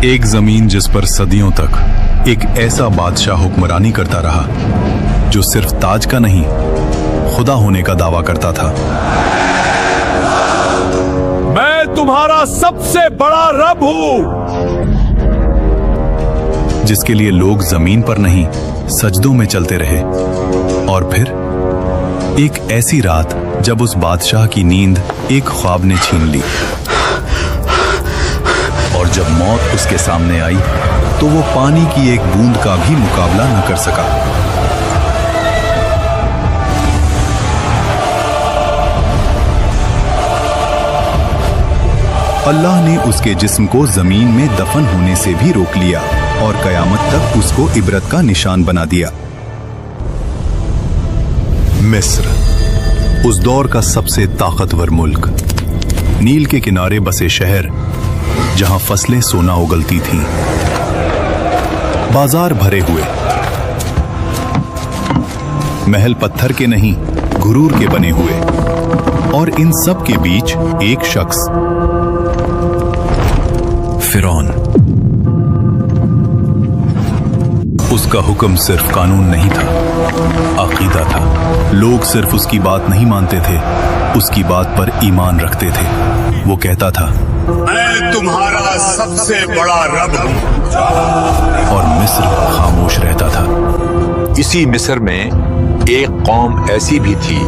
एक जमीन जिस पर सदियों तक एक ऐसा बादशाह हुक्मरानी करता रहा जो सिर्फ ताज का नहीं खुदा होने का दावा करता था। मैं तुम्हारा सबसे बड़ा रब हूं, जिसके लिए लोग जमीन पर नहीं सजदों में चलते रहे। और फिर एक ऐसी रात जब उस बादशाह की नींद एक ख्वाब ने छीन ली, और जब मौत उसके सामने आई तो वो पानी की एक बूंद का भी मुकाबला न कर सका। अल्लाह ने उसके जिस्म को जमीन में दफन होने से भी रोक लिया और कयामत तक उसको इबरत का निशान बना दिया। मिस्र, उस दौर का सबसे ताकतवर मुल्क, नील के किनारे बसे शहर जहां फसलें सोना उगलती थीं, बाजार भरे हुए, महल पत्थर के नहीं गुरूर के बने हुए, और इन सब के बीच एक शख्स, फिरौन। उसका हुक्म सिर्फ कानून नहीं था, अकीदा था। लोग सिर्फ उसकी बात नहीं मानते थे, उसकी बात पर ईमान रखते थे। वो कहता था, मैं तुम्हारा सबसे बड़ा रब हूं। और मिस्र खामोश रहता था। इसी मिस्र में एक कौम ऐसी भी थी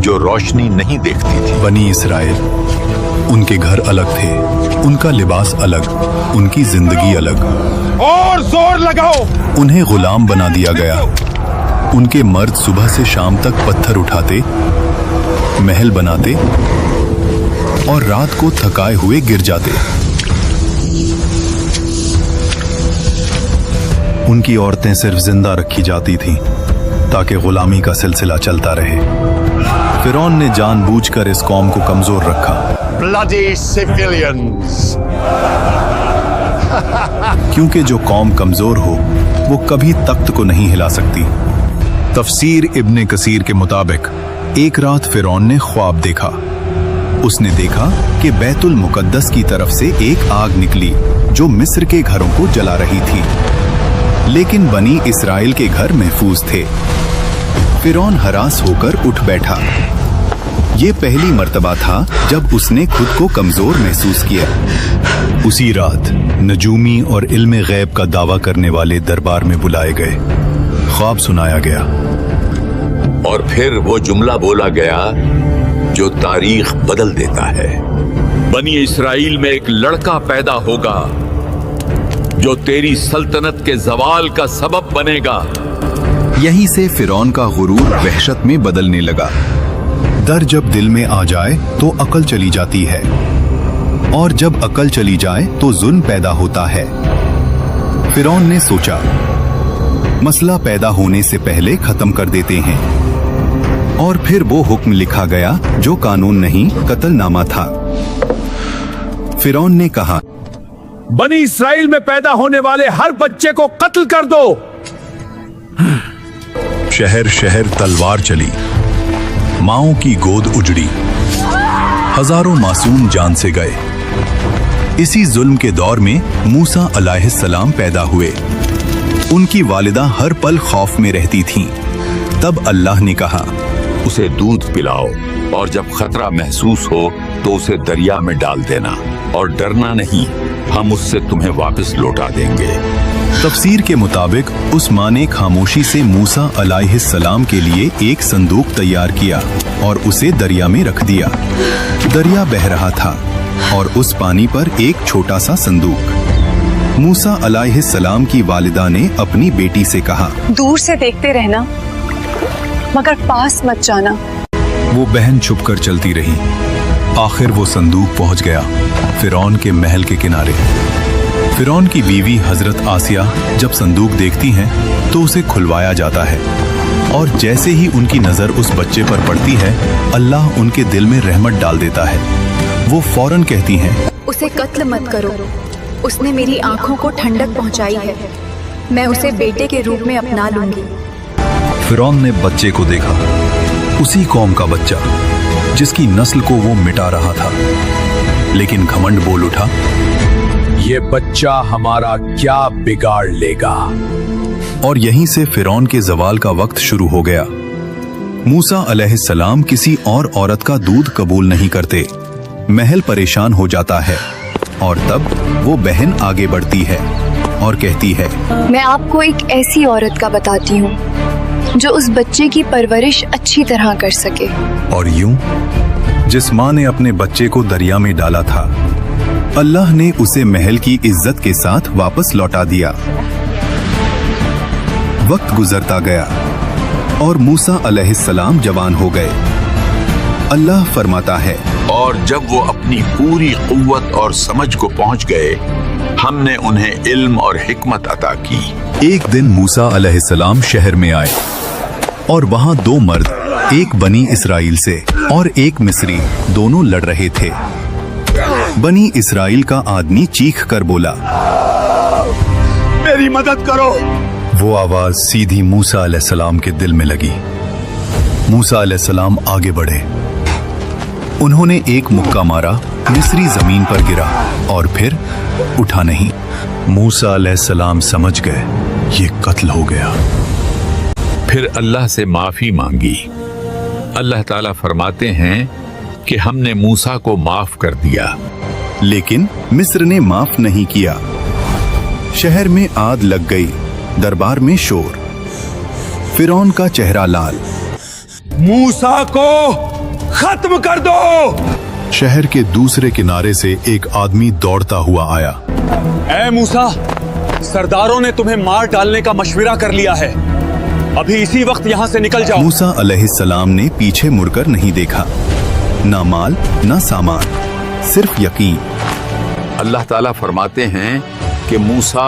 जो रोशनी नहीं देखती थी। बनी इसराइल, उनके घर अलग थे, उनका लिबास अलग, उनकी जिंदगी अलग। और जोर लगाओ। उन्हें गुलाम बना दिया गया। उनके मर्द सुबह से शाम तक पत्थर उठाते, महल बनाते और रात को थकाए हुए गिर जाते। उनकी औरतें सिर्फ जिंदा रखी जाती थीं ताकि गुलामी का सिलसिला चलता रहे। फिरौन ने जानबूझकर इस कौम को कमजोर रखा। Bloody civilians. क्योंकि जो कौम कमजोर हो वो कभी तख्त को नहीं हिला सकती। तफसीर इब्ने कसीर के मुताबिक एक रात फिरौन ने ख्वाब देखा। उसने देखा कि बैतुल मुकद्दस की तरफ से एक आग निकली जो मिस्र के घरों को जला रही थी, लेकिन बनी इसराइल के घर महफूज थे। फिरौन हरास होकर उठ बैठा। ये पहली मर्तबा था जब उसने खुद को कमजोर महसूस किया। उसी रात नजूमी और इल्मे गैब का दावा करने वाले दरबार में बुलाए गए। ख्वाब सुनाया गया और फिर वो जुमला बोला गया जो तारीख बदल देता है। बनी इसराइल में एक लड़का पैदा होगा जो तेरी सल्तनत के जवाल का सबब बनेगा। यहीं से फिरौन का गुरूर वहशत में बदलने लगा। डर जब दिल में आ जाए तो अकल चली जाती है, और जब अकल चली जाए तो जुल्म पैदा होता है। फिरौन ने सोचा, मसला पैदा होने से पहले खत्म कर देते हैं। और फिर वो हुक्म लिखा गया जो कानून नहीं कत्लनामा था। फिरौन ने कहा, बनी इसराइल में पैदा होने वाले हर बच्चे को कत्ल कर दो। शहर शहर तलवार चली, माओं की गोद उजड़ी, हजारों मासूम जान से गए। इसी जुल्म के दौर में मूसा अलैहिस्सलाम पैदा हुए। उनकी वालिदा हर पल खौफ में रहती थीं। तब अल्लाह ने कहा, उसे दूध पिलाओ, और जब खतरा महसूस हो तो उसे दरिया में डाल देना, और डरना नहीं, हम उससे तुम्हें वापस लौटा देंगे। तफसीर के मुताबिक उस माँ ने खामोशी से मूसा अलैहिस्सलाम के लिए एक संदूक तैयार किया और उसे दरिया में रख दिया। दरिया बह रहा था और उस पानी पर एक छोटा सा संदूक। मूसा अलैहिस्सलाम की वालिदा ने अपनी बेटी से कहा, दूर से देखते रहना मगर पास मत जाना। वो बहन छुपकर चलती रही। आखिर वो संदूक पहुंच गया फिरौन के महल के किनारे। फिरौन की बीवी हजरत आसिया जब संदूक देखती हैं तो उसे खुलवाया जाता है, और जैसे ही उनकी नजर उस बच्चे पर पड़ती है, अल्लाह उनके दिल में रहमत डाल देता है। वो फौरन कहती हैं, उसे कत्ल मत करो, उसने मेरी आंखों को ठंडक पहुंचाई है, मैं उसे बेटे के रूप में अपना लूंगी। फिरौन ने बच्चे को देखा, उसी कौम का बच्चा जिसकी नस्ल को वो मिटा रहा था, लेकिन घमंड बोल उठा, ये बच्चा हमारा क्या बिगाड़ लेगा। और यहीं से फिरौन के जवाल का वक्त शुरू हो गया। मूसा अलैहिस्सलाम किसी और औरत का दूध कबूल नहीं करते। महल परेशान हो जाता है और तब वो बहन आगे बढ़ती है और कहती है, मैं आपको एक ऐसी औरत का बताती हूँ जो उस बच्चे की परवरिश अच्छी तरह कर सके। और यूं जिस माँ ने अपने बच्चे को दरिया में डाला था, अल्लाह ने उसे महल की इज्जत के साथ वापस लौटा दिया। वक्त गुजरता गया और मूसा अलैहिस्सलाम जवान हो गए। अल्लाह फरमाता है, और जब वो अपनी पूरी कुव्वत और समझ को पहुंच गए, हमने उन्हें इल्म और हिकमत अता की। एक दिन मूसा अलैहिस्सलाम शहर में आए और वहाँ दो मर्द, एक बनी इसराइल से और एक मिस्री, दोनों लड़ रहे थे। बनी इसराइल का आदमी चीख कर बोला, मेरी मदद करो। वो आवाज सीधी मूसा अलैहिस्सलाम के दिल में लगी। मूसा अलैहिस्सलाम आगे बढ़े। उन्होंने एक मुक्का मारा, मिस्री जमीन पर गिरा और फिर उठा नहीं। मूसा अलैहिस्सलाम समझ गए ये कत्ल हो गया। फिर अल्लाह से माफी मांगी। अल्लाह ताला फरमाते हैं कि हमने मूसा को माफ कर दिया। लेकिन मिस्र ने माफ नहीं किया। शहर में आग लग गई, दरबार में शोर, फिरौन का चेहरा लाल। मूसा को खत्म कर दो। शहर के दूसरे किनारे से एक आदमी दौड़ता हुआ आया। ऐ मूसा, सरदारों ने तुम्हें मार डालने का मशविरा कर लिया है। अभी इसी वक्त यहाँ से निकल जाओ। मूसा अलैहिस्सलाम ने पीछे मुड़कर नहीं देखा। ना माल ना सामान, सिर्फ यकीन। अल्लाह ताला फरमाते हैं कि मूसा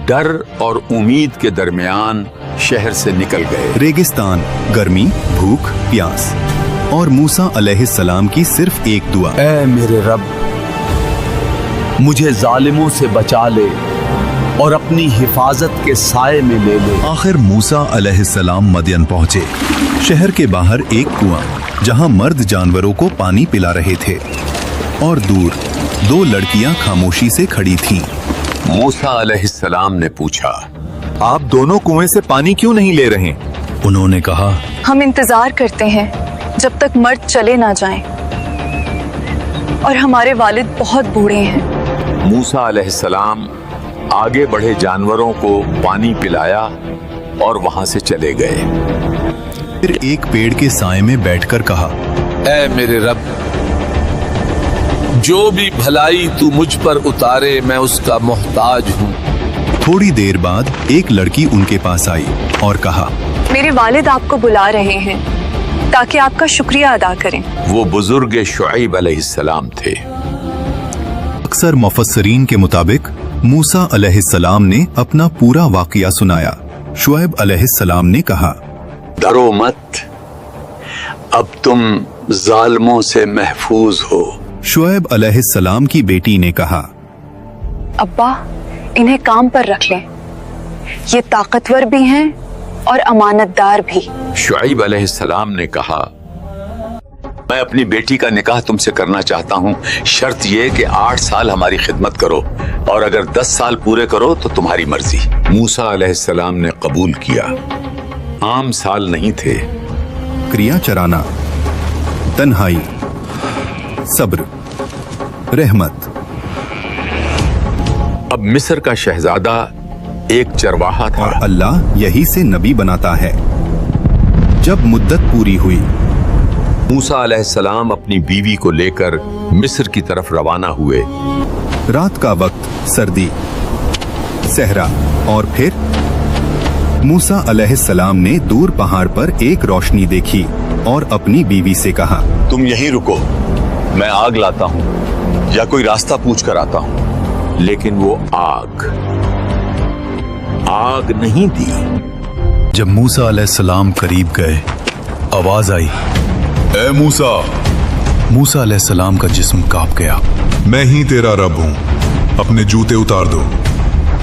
डर और उम्मीद के दरमियान शहर से निकल गए। रेगिस्तान, गर्मी, भूख, प्यास और मूसा अलैहिस्सलाम की सिर्फ एक दुआ, ऐ मेरे रब, मुझे जालिमों से बचा ले और अपनी हिफाजत के साए में ले ले। आखिर मूसा अलैहिस्सलाम मदियन पहुंचे। शहर के बाहर एक कुआं, जहां मर्द जानवरों को पानी पिला रहे थे, और दूर दो लड़कियां खामोशी से खड़ी थीं। मूसा अलैहिस्सलाम ने पूछा, आप दोनों कुएं से पानी क्यों नहीं ले रहे? उन्होंने कहा, हम इंतजार करते हैं जब तक मर्द चले ना जाएं, और हमारे वालिद बहुत बूढ़े हैं। मूसा अलैहिस्सलाम आगे बढ़े जानवरों को पानी पिलाया और वहां से चले गए। फिर एक पेड़ के साए में बैठकर कहा, ऐ मेरे रब, जो भी भलाई तू मुझ पर उतारे मैं उसका मोहताज हूँ। थोड़ी देर बाद एक लड़की उनके पास आई और कहा, मेरे वालिद आपको बुला रहे हैं ताकि आपका शुक्रिया अदा करें। वो बुजुर्ग शुआइब अलैहिस्सलाम थे। अक्सर मुफस्सरीन के मुताबिक मूसा अलैहिस्सलाम ने अपना पूरा वाकया सुनाया। शुआइब अलैहिस्सलाम ने कहा, डरो मत, अब तुम जालिमों से महफूज हो। शुआइब अलैहिस्सलाम की बेटी ने कहा, अब्बा, इन्हें काम पर रख लें, ये ताकतवर भी हैं और अमानतदार भी। शुआइब अलैहिस्सलाम ने कहा, मैं अपनी बेटी का निकाह तुमसे करना चाहता हूँ, शर्त ये कि 8 साल हमारी खिदमत करो, और अगर 10 साल पूरे करो तो तुम्हारी मर्जी। मूसा अलैहिस्सलाम ने कबूल किया। आम साल नहीं थे। क्रिया चराना, तन्हाई, सब्र, रहमत। अब मिस्र का शहजादा एक चरवाहा था। और अल्लाह यही से नबी बनाता है। जब मुद्दत पूरी हुई, मूसा अलैहिस्सलाम अपनी बीवी को लेकर मिस्र की तरफ रवाना हुए। रात का वक्त, सर्दी, सहरा, और फिर मूसा अलैहिस्सलाम ने दूर पहाड़ पर एक रोशनी देखी और अपनी बीवी से कहा, तुम यहीं रुको, मैं आग लाता हूँ या कोई रास्ता पूछ कर आता हूँ। लेकिन वो आग नहीं दी। जब मूसा अलैहिस्सलाम करीब गए, आवाज आई, ए मूसा। मूसा अलैहिस्सलाम का जिस्म कांप गया। मैं ही तेरा रब हूँ, अपने जूते उतार दो।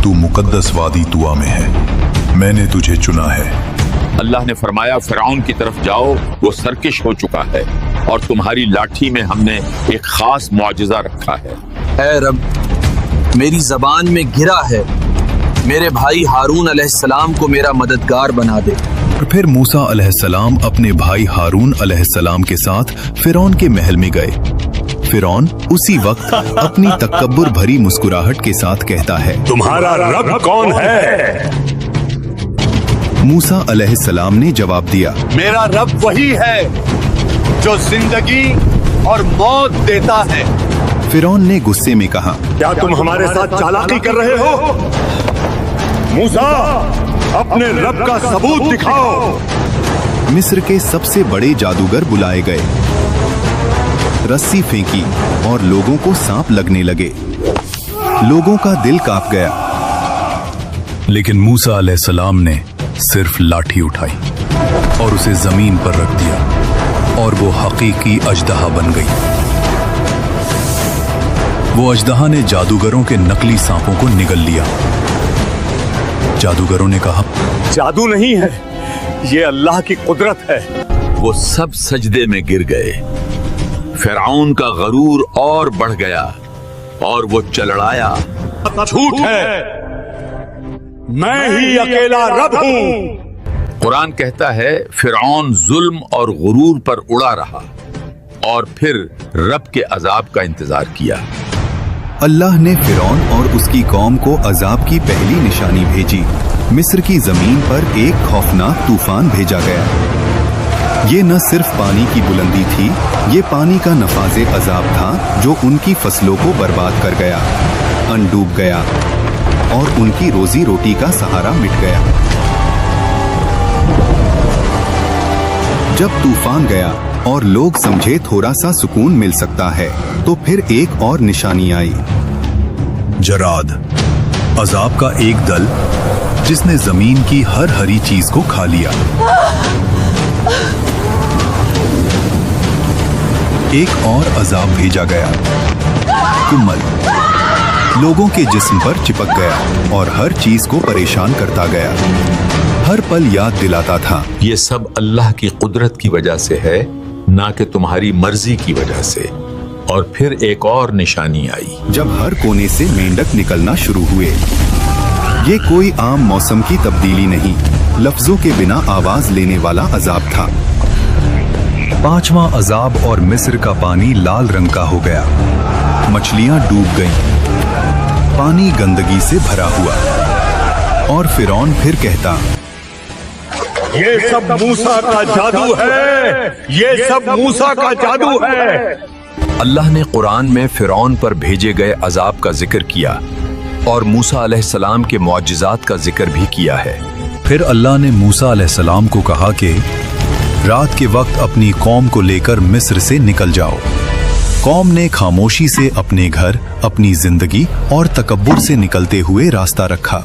तू मुकद्दस वादी तुआ में है, मैंने तुझे चुना है। अल्लाह ने फरमाया, फिरौन की तरफ जाओ, वो सरकश हो चुका है और तुम्हारी लाठी में हमने एक खास मुआजिजा रखा है। ऐ रब, میری زبان میں گرا ہے، میرے بھائی ہارون علیہ السلام کو میرا مددگار بنا دے۔ اور پھر موسیٰ علیہ السلام اپنے بھائی ہارون علیہ السلام کے ساتھ فرعون کے محل میں گئے۔ فرعون اسی وقت اپنی تکبر بھری مسکراہٹ کے ساتھ کہتا ہے، تمہارا رب کون ہے؟ موسیٰ علیہ السلام نے جواب دیا، میرا رب وہی ہے جو زندگی اور موت دیتا ہے۔ فرعون نے غصے میں کہا، کیا تم ہمارے ساتھ چالاکی کر رہے ہو؟ موسیٰ، اپنے رب کا ثبوت دکھاؤ۔ مصر کے سب سے بڑے جادوگر بلائے گئے، رسی پھینکی اور لوگوں کو سانپ لگنے لگے۔ لوگوں کا دل کانپ گیا، لیکن موسیٰ علیہ السلام نے صرف لاٹھی اٹھائی اور اسے زمین پر رکھ دیا اور وہ حقیقی اژدہا بن گئی۔ وہ اژدہا نے جادوگروں کے نقلی سانپوں کو نگل لیا۔ جادوگروں نے کہا، جادو نہیں ہے، یہ اللہ کی قدرت ہے۔ وہ سب سجدے میں گر گئے۔ فرعون کا غرور اور بڑھ گیا اور وہ چلڑایا، جھوٹ ہے، میں ہی اکیلا رب ہوں۔ قرآن کہتا ہے فرعون ظلم اور غرور پر اڑا رہا اور پھر رب کے عذاب کا انتظار کیا۔ اللہ نے فرعون اور اس کی قوم کو عذاب کی پہلی نشانی بھیجی۔ مصر کی زمین پر ایک خوفناک طوفان بھیجا گیا۔ یہ نہ صرف پانی کی بلندی تھی، یہ پانی کا نفاذ عذاب تھا جو ان کی فصلوں کو برباد کر گیا، ڈوب گیا اور ان کی روزی روٹی کا سہارا مٹ گیا۔ جب طوفان گیا اور لوگ سمجھے تھوڑا سا سکون مل سکتا ہے تو پھر ایک اور نشانی آئی۔ جراد، عذاب کا ایک دل جس نے زمین کی ہر ہری چیز کو کھا لیا۔ ایک اور عذاب بھیجا گیا، کمل، لوگوں کے جسم پر چپک گیا اور ہر چیز کو پریشان کرتا گیا، ہر پل یاد دلاتا تھا، یہ سب اللہ کی قدرت کی وجہ سے ہے، نہ کہ تمہاری مرضی کی وجہ سے۔ اور پھر ایک اور نشانی آئی، جب ہر کونے سے مینڈک نکلنا شروع ہوئے۔ یہ کوئی عام موسم کی تبدیلی نہیں، لفظوں کے بنا آواز لینے والا عذاب تھا۔ پانچواں عذاب اور مصر کا پانی لال رنگ کا ہو گیا، مچھلیاں ڈوب گئیں، پانی گندگی سے بھرا ہوا، اور فرعون پھر کہتا، یہ سب موسیٰ کا جادو ہے، یہ سب موسیٰ کا جادو ہے۔ اللہ نے قرآن میں فرعون پر بھیجے گئے عذاب کا ذکر کیا اور موسیٰ علیہ السلام کے معجزات کا ذکر بھی کیا ہے۔ پھر اللہ نے موسیٰ علیہ السلام کو کہا کہ رات کے وقت اپنی قوم کو لے کر مصر سے نکل جاؤ۔ قوم نے خاموشی سے اپنے گھر، اپنی زندگی اور تکبر سے نکلتے ہوئے راستہ رکھا۔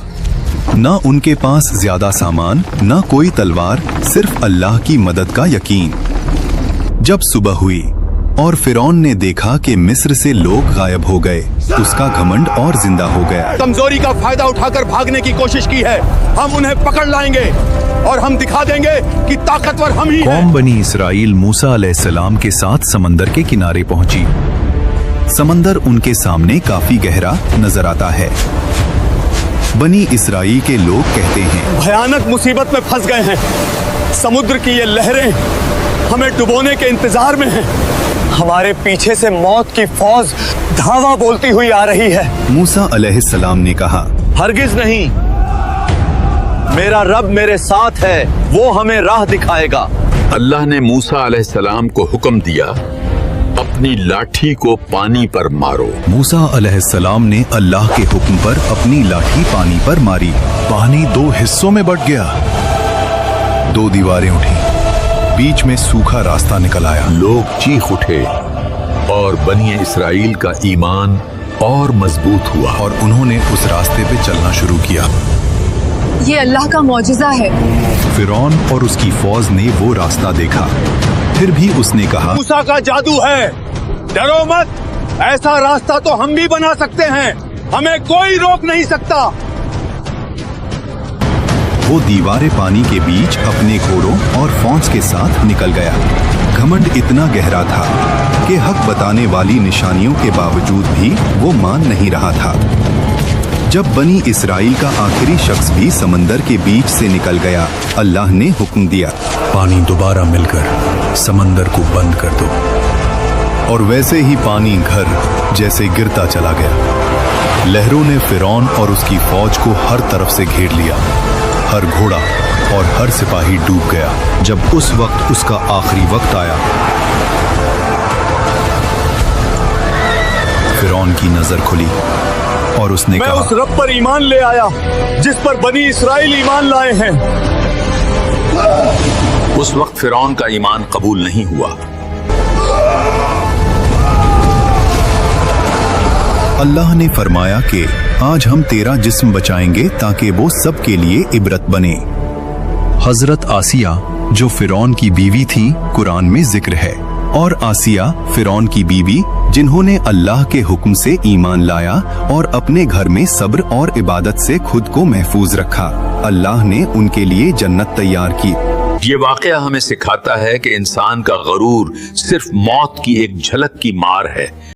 نہ ان کے پاس زیادہ سامان، نہ کوئی تلوار، صرف اللہ کی مدد کا یقین۔ جب صبح ہوئی اور فرعون نے دیکھا کہ مصر سے لوگ غائب ہو گئے، اس کا گھمنڈ اور زندہ ہو گیا۔ کمزوری کا فائدہ اٹھا کر بھاگنے کی کوشش کی ہے، ہم انہیں پکڑ لائیں گے اور ہم دکھا دیں گے کہ طاقتور ہم ہی ہیں۔ قوم بنی اسرائیل موسیٰ علیہ السلام کے ساتھ سمندر کے کنارے پہنچی۔ سمندر ان کے سامنے کافی گہرا نظر آتا ہے۔ بنی اسرائیل کے لوگ کہتے ہیں، بھیانک مصیبت میں پھنس گئے ہیں، سمندر کی یہ لہریں ہمیں ڈبونے کے انتظار میں ہیں، ہمارے پیچھے سے موت کی فوج دھاوا بولتی ہوئی آ رہی ہے۔ موسیٰ علیہ السلام نے کہا، ہرگز نہیں، میرا رب میرے ساتھ ہے، وہ ہمیں راہ دکھائے گا۔ اللہ نے موسیٰ علیہ السلام کو حکم دیا، اپنی لاٹھی کو پانی پر مارو۔ موسیٰ علیہ السلام نے اللہ کے حکم پر اپنی لاٹھی پانی پر ماری۔ پانی دو حصوں میں بٹ گیا، دو دیواریں اٹھی، بیچ میں سوکھا راستہ نکل آیا۔ لوگ چیخ اٹھے اور بنی اسرائیل کا ایمان اور مضبوط ہوا، اور انہوں نے اس راستے پہ چلنا شروع کیا۔ یہ اللہ کا معجزہ ہے۔ فرعون اور اس کی فوج نے وہ راستہ دیکھا، پھر بھی اس نے کہا، موسیٰ کا جادو ہے، ڈرو مت، ایسا راستہ تو ہم بھی بنا سکتے ہیں، ہمیں کوئی روک نہیں سکتا۔ وہ دیواریں پانی کے بیچ اپنے گھوڑوں اور فوج کے ساتھ نکل گیا۔ گھمنڈ اتنا گہرا تھا کہ حق بتانے والی نشانیوں کے باوجود بھی وہ مان نہیں رہا تھا۔ जब बनी इसराइल का आखिरी शख्स भी समंदर के बीच से निकल गया, अल्लाह ने हुक्म दिया, पानी दोबारा मिलकर समंदर को बंद कर दो। और वैसे ही पानी घर जैसे गिरता चला गया। लहरों ने फिरौन और उसकी फौज को हर तरफ से घेर लिया। हर घोड़ा और हर सिपाही डूब गया। जब उस वक्त उसका आखिरी वक्त आया, फिरौन की नजर खुली और उसने मैं कहा, उस रब पर ईमान ले आया जिस पर बनी इसराइल ईमान लाए हैं। उस वक्त फिरौन का ईमान कबूल नहीं हुआ। अल्लाह ने फरमाया कि आज हम तेरा जिस्म बचाएंगे ताकि वो सबके लिए इबरत बने। हजरत आसिया जो फिरौन की बीवी थी, कुरान में जिक्र है। और आसिया फिरौन की बीवी जिन्होंने अल्लाह के हुक्म से ईमान लाया और अपने घर में सब्र और इबादत से खुद को महफूज रखा, अल्लाह ने उनके लिए जन्नत तैयार की। ये वाकया हमें सिखाता है कि इंसान का गरूर सिर्फ मौत की एक झलक की मार है।